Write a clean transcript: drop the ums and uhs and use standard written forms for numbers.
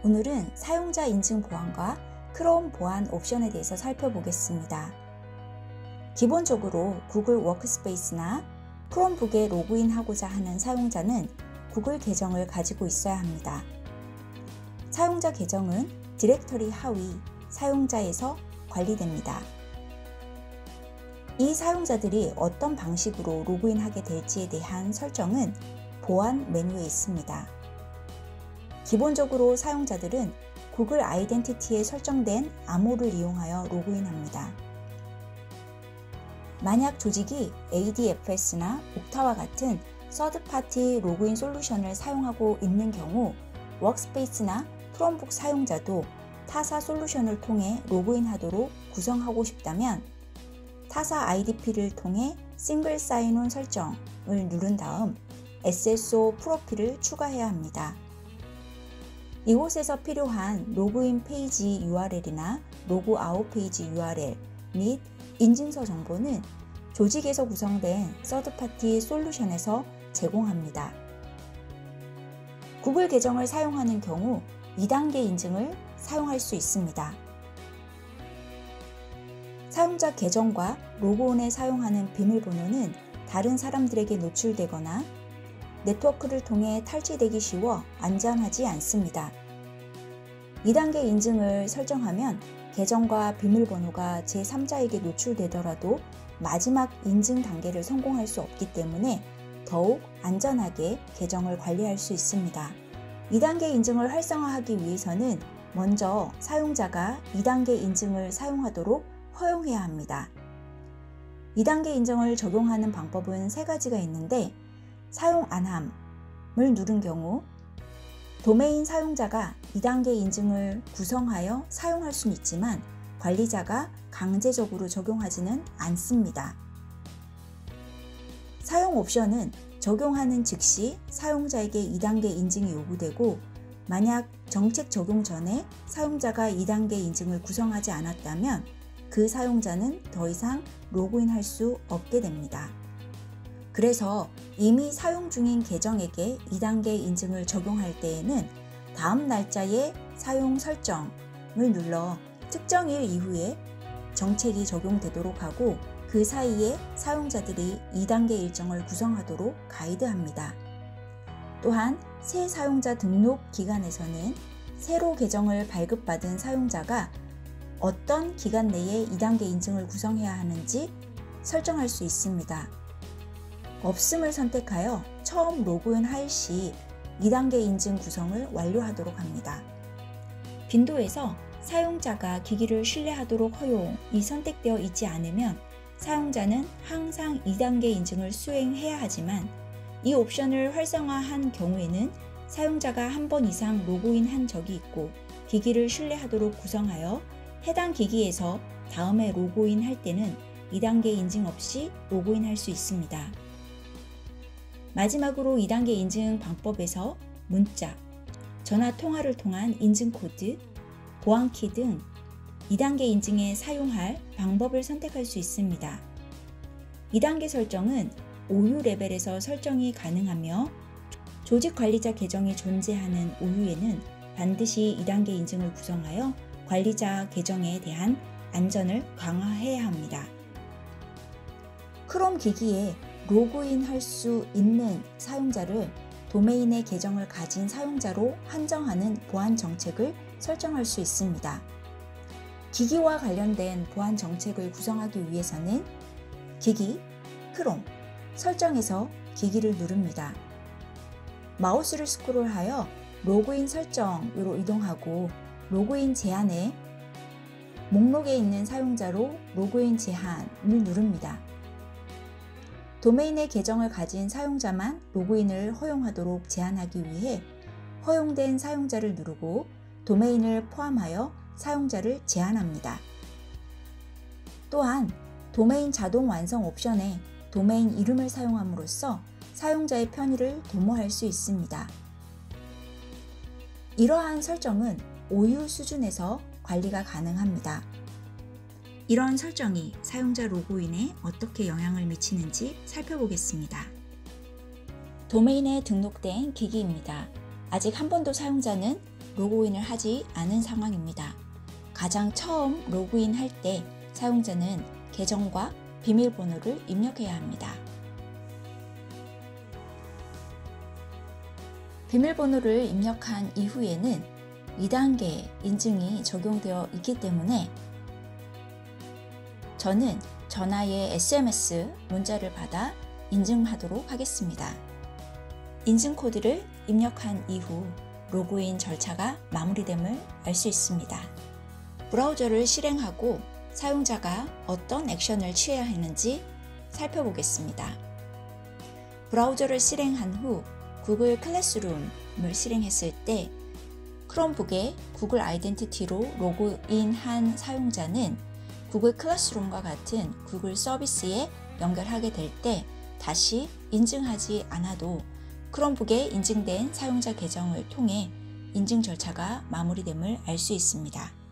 오늘은 사용자 인증 보안과 크롬 보안 옵션에 대해서 살펴보겠습니다. 기본적으로 구글 워크스페이스나 크롬북에 로그인하고자 하는 사용자는 구글 계정을 가지고 있어야 합니다. 사용자 계정은 디렉터리 하위 사용자에서 관리됩니다. 이 사용자들이 어떤 방식으로 로그인하게 될지에 대한 설정은 보안 메뉴에 있습니다. 기본적으로 사용자들은 구글 아이덴티티에 설정된 암호를 이용하여 로그인합니다. 만약 조직이 ADFS나 옥타와 같은 서드파티 로그인 솔루션을 사용하고 있는 경우 워크스페이스나 크롬북 사용자도 타사 솔루션을 통해 로그인하도록 구성하고 싶다면 타사 IDP를 통해 싱글 사인온 설정을 누른 다음 SSO 프로필을 추가해야 합니다. 이곳에서 필요한 로그인 페이지 URL이나 로그아웃 페이지 URL 및 인증서 정보는 조직에서 구성된 서드파티 솔루션에서 제공합니다. 구글 계정을 사용하는 경우 2단계 인증을 사용할 수 있습니다. 사용자 계정과 로그온에 사용하는 비밀번호는 다른 사람들에게 노출되거나 네트워크를 통해 탈취되기 쉬워 안전하지 않습니다. 2단계 인증을 설정하면 계정과 비밀번호가 제3자에게 노출되더라도 마지막 인증 단계를 성공할 수 없기 때문에 더욱 안전하게 계정을 관리할 수 있습니다. 2단계 인증을 활성화하기 위해서는 먼저 사용자가 2단계 인증을 사용하도록 허용해야 합니다. 2단계 인증을 적용하는 방법은 3가지가 있는데 사용 안함을 누른 경우 도메인 사용자가 2단계 인증을 구성하여 사용할 수는 있지만 관리자가 강제적으로 적용하지는 않습니다. 사용 옵션은 적용하는 즉시 사용자에게 2단계 인증이 요구되고 만약 정책 적용 전에 사용자가 2단계 인증을 구성하지 않았다면 그 사용자는 더 이상 로그인할 수 없게 됩니다. 그래서 이미 사용 중인 계정에게 2단계 인증을 적용할 때에는 다음 날짜에 사용 설정을 눌러 특정 일 이후에 정책이 적용되도록 하고 그 사이에 사용자들이 2단계 일정을 구성하도록 가이드합니다. 또한 새 사용자 등록 기간에서는 새로 계정을 발급받은 사용자가 어떤 기간 내에 2단계 인증을 구성해야 하는지 설정할 수 있습니다. 없음을 선택하여 처음 로그인할 시 2단계 인증 구성을 완료하도록 합니다. 빈도에서 사용자가 기기를 신뢰하도록 허용이 선택되어 있지 않으면 사용자는 항상 2단계 인증을 수행해야 하지만 이 옵션을 활성화한 경우에는 사용자가 한 번 이상 로그인한 적이 있고 기기를 신뢰하도록 구성하여 해당 기기에서 다음에 로그인할 때는 2단계 인증 없이 로그인할 수 있습니다. 마지막으로 2단계 인증 방법에서 문자, 전화 통화를 통한 인증 코드, 보안키 등 2단계 인증에 사용할 방법을 선택할 수 있습니다. 2단계 설정은 OU 레벨에서 설정이 가능하며 조직 관리자 계정이 존재하는 OU에는 반드시 2단계 인증을 구성하여 관리자 계정에 대한 안전을 강화해야 합니다. 크롬 기기에 로그인할 수 있는 사용자를 도메인의 계정을 가진 사용자로 한정하는 보안 정책을 설정할 수 있습니다. 기기와 관련된 보안 정책을 구성하기 위해서는 기기, 크롬, 설정에서 기기를 누릅니다. 마우스를 스크롤하여 로그인 설정으로 이동하고 로그인 제한에 목록에 있는 사용자로 로그인 제한을 누릅니다. 도메인의 계정을 가진 사용자만 로그인을 허용하도록 제한하기 위해 허용된 사용자를 누르고 도메인을 포함하여 사용자를 제한합니다. 또한 도메인 자동 완성 옵션에 도메인 이름을 사용함으로써 사용자의 편의를 도모할 수 있습니다. 이러한 설정은 OU 수준에서 관리가 가능합니다. 이런 설정이 사용자 로그인에 어떻게 영향을 미치는지 살펴보겠습니다. 도메인에 등록된 기기입니다. 아직 한 번도 사용자는 로그인을 하지 않은 상황입니다. 가장 처음 로그인할 때 사용자는 계정과 비밀번호를 입력해야 합니다. 비밀번호를 입력한 이후에는 2단계 인증이 적용되어 있기 때문에 저는 전화에 SMS 문자를 받아 인증하도록 하겠습니다. 인증 코드를 입력한 이후 로그인 절차가 마무리됨을 알 수 있습니다. 브라우저를 실행하고 사용자가 어떤 액션을 취해야 하는지 살펴보겠습니다. 브라우저를 실행한 후 구글 클래스룸을 실행했을 때 크롬북에 구글 아이덴티티로 로그인한 사용자는 구글 클래스룸과 같은 구글 서비스에 연결하게 될 때 다시 인증하지 않아도 크롬북에 인증된 사용자 계정을 통해 인증 절차가 마무리됨을 알 수 있습니다.